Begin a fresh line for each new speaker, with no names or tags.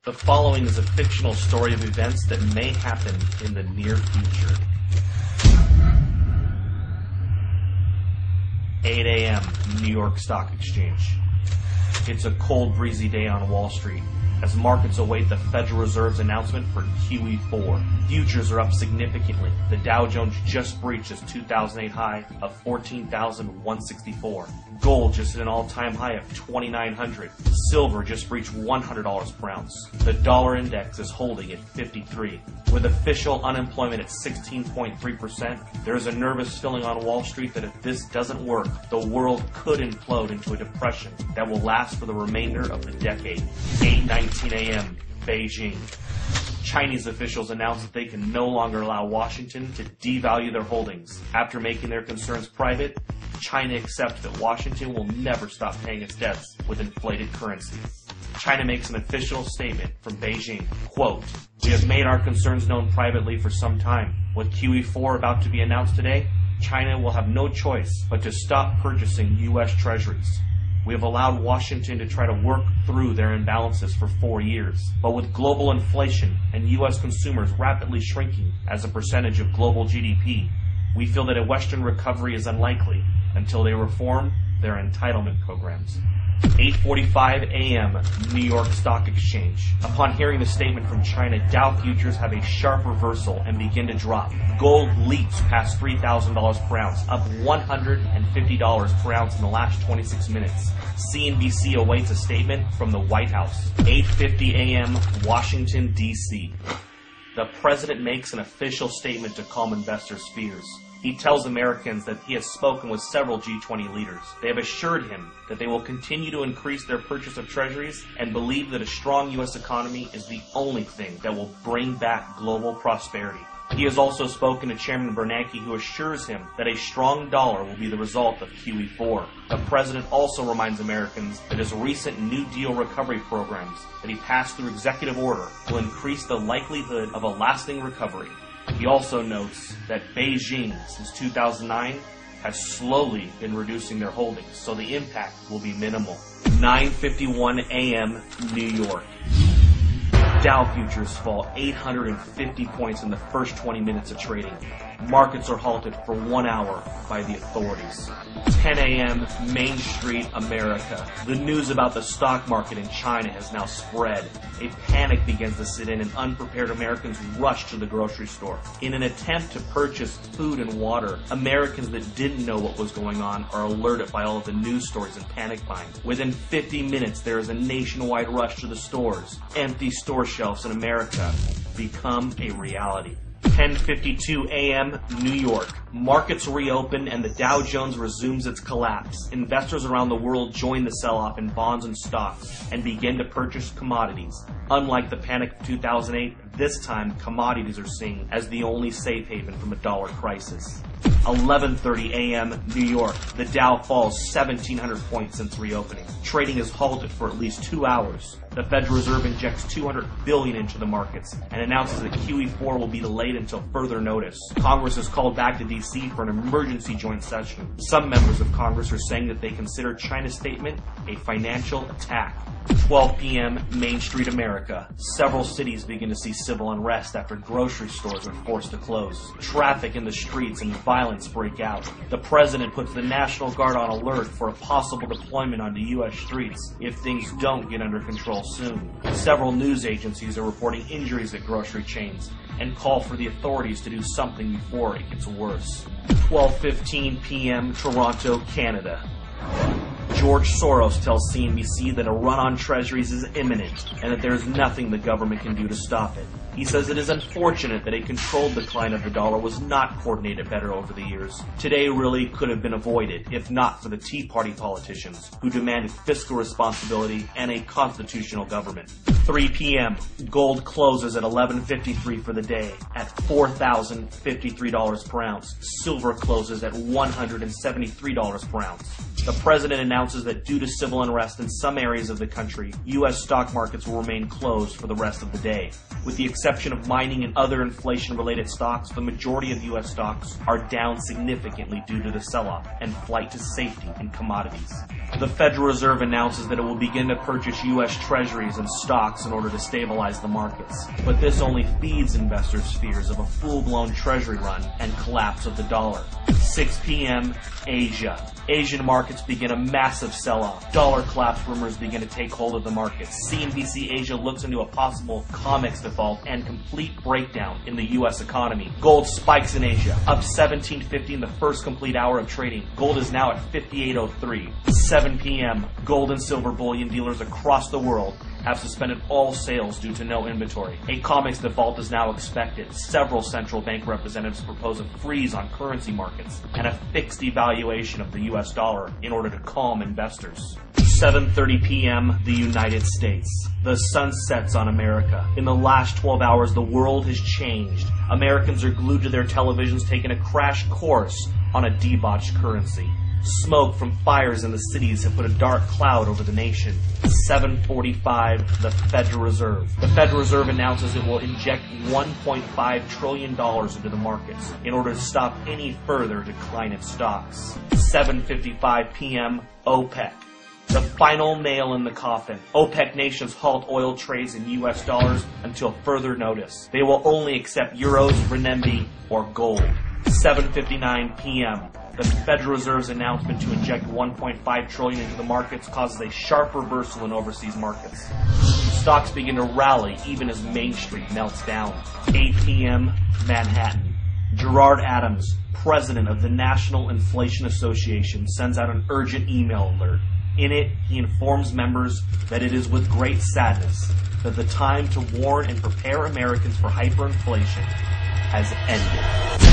The following is a fictional story of events that may happen in the near future. 8 a.m. New York Stock Exchange. It's a cold, breezy day on Wall Street as markets await the Federal Reserve's announcement for QE4. Futures are up significantly. The Dow Jones just breached its 2008 high of 14,164. Gold just hit an all-time high of 2,900. Silver just breached $100 per ounce. The dollar index is holding at 53. With official unemployment at 16.3%, there is a nervous feeling on Wall Street that if this doesn't work, the world could implode into a depression that will last for the remainder of the decade. 8:19 a.m. Beijing. Chinese officials announced that they can no longer allow Washington to devalue their holdings. After making their concerns private, China accepts that Washington will never stop paying its debts with inflated currency. China makes an official statement from Beijing, quote, "We have made our concerns known privately for some time. With QE4 about to be announced today, China will have no choice but to stop purchasing U.S. treasuries. We have allowed Washington to try to work through their imbalances for 4 years. But with global inflation and U.S. consumers rapidly shrinking as a percentage of global GDP, we feel that a Western recovery is unlikely until they reform their entitlement programs." 8:45 a.m. New York Stock Exchange. Upon hearing the statement from China, Dow futures have a sharp reversal and begin to drop. Gold leaps past $3,000 per ounce, up $150 per ounce in the last 26 minutes. CNBC awaits a statement from the White House. 8:50 a.m. Washington, D.C. The president makes an official statement to calm investors' fears. He tells Americans that he has spoken with several G20 leaders. They have assured him that they will continue to increase their purchase of treasuries and believe that a strong U.S. economy is the only thing that will bring back global prosperity. He has also spoken to Chairman Bernanke, who assures him that a strong dollar will be the result of QE4. The president also reminds Americans that his recent New Deal recovery programs that he passed through executive order will increase the likelihood of a lasting recovery. He also notes that Beijing, since 2009, has slowly been reducing their holdings, so the impact will be minimal. 9:51 a.m. New York. Dow futures fall 850 points in the first 20 minutes of trading. Markets are halted for 1 hour by the authorities. 10 a.m. Main Street, America. The news about the stock market in China has now spread. A panic begins to set in and unprepared Americans rush to the grocery store. In an attempt to purchase food and water, Americans that didn't know what was going on are alerted by all of the news stories and panic buying. Within 50 minutes, there is a nationwide rush to the stores. Empty store shelves in America become a reality. 10:52 a.m. New York. Markets reopen and the Dow Jones resumes its collapse. Investors around the world join the sell-off in bonds and stocks and begin to purchase commodities. Unlike the panic of 2008, this time commodities are seen as the only safe haven from a dollar crisis. 11:30 a.m. New York. The Dow falls 1,700 points since reopening. Trading is halted for at least 2 hours. The Federal Reserve injects $200 billion into the markets and announces that QE4 will be delayed until further notice. Congress is called back to D.C. for an emergency joint session. Some members of Congress are saying that they consider China's statement a financial attack. 12 p.m. Main Street, America. Several cities begin to see civil unrest after grocery stores are forced to close. Traffic in the streets and violence break out. The president puts the National Guard on alert for a possible deployment onto U.S. streets if things don't get under control soon. Several news agencies are reporting injuries at grocery chains and call for the authorities to do something before it gets worse. 12:15 p.m. Toronto, Canada. George Soros tells CNBC that a run on treasuries is imminent and that there is nothing the government can do to stop it. He says it is unfortunate that a controlled decline of the dollar was not coordinated better over the years. Today really could have been avoided if not for the Tea Party politicians who demanded fiscal responsibility and a constitutional government. 3 p.m. Gold closes at $11.53 for the day at $4,053 per ounce. Silver closes at $173 per ounce. The president announced announces that due to civil unrest in some areas of the country, U.S. stock markets will remain closed for the rest of the day. With the exception of mining and other inflation-related stocks, the majority of U.S. stocks are down significantly due to the sell-off and flight to safety in commodities. The Federal Reserve announces that it will begin to purchase U.S. treasuries and stocks in order to stabilize the markets. But this only feeds investors' fears of a full-blown treasury run and collapse of the dollar. 6 p.m. Asia. Asian markets begin a massive sell-off. Dollar collapse rumors begin to take hold of the markets. CNBC Asia looks into a possible COMEX default and complete breakdown in the U.S. economy. Gold spikes in Asia, up 17.50 in the first complete hour of trading. Gold is now at 58.03. 7 p.m. Gold and silver bullion dealers across the world have suspended all sales due to no inventory. A COMEX default is now expected. Several central bank representatives propose a freeze on currency markets and a fixed devaluation of the U.S. dollar in order to calm investors. 7:30 p.m. The United States. The sun sets on America. In the last 12 hours, the world has changed. Americans are glued to their televisions, taking a crash course on a debauched currency. Smoke from fires in the cities have put a dark cloud over the nation. 7:45, the Federal Reserve. The Federal Reserve announces it will inject $1.5 trillion into the markets in order to stop any further decline in stocks. 7:55 p.m., OPEC. The final nail in the coffin. OPEC nations halt oil trades in U.S. dollars until further notice. They will only accept euros, renminbi, or gold. 7:59 p.m. The Federal Reserve's announcement to inject $1.5 trillion into the markets causes a sharp reversal in overseas markets. Stocks begin to rally even as Main Street melts down. 8 p.m. Manhattan. Gerard Adams, president of the National Inflation Association, sends out an urgent email alert. In it, he informs members that it is with great sadness that the time to warn and prepare Americans for hyperinflation has ended.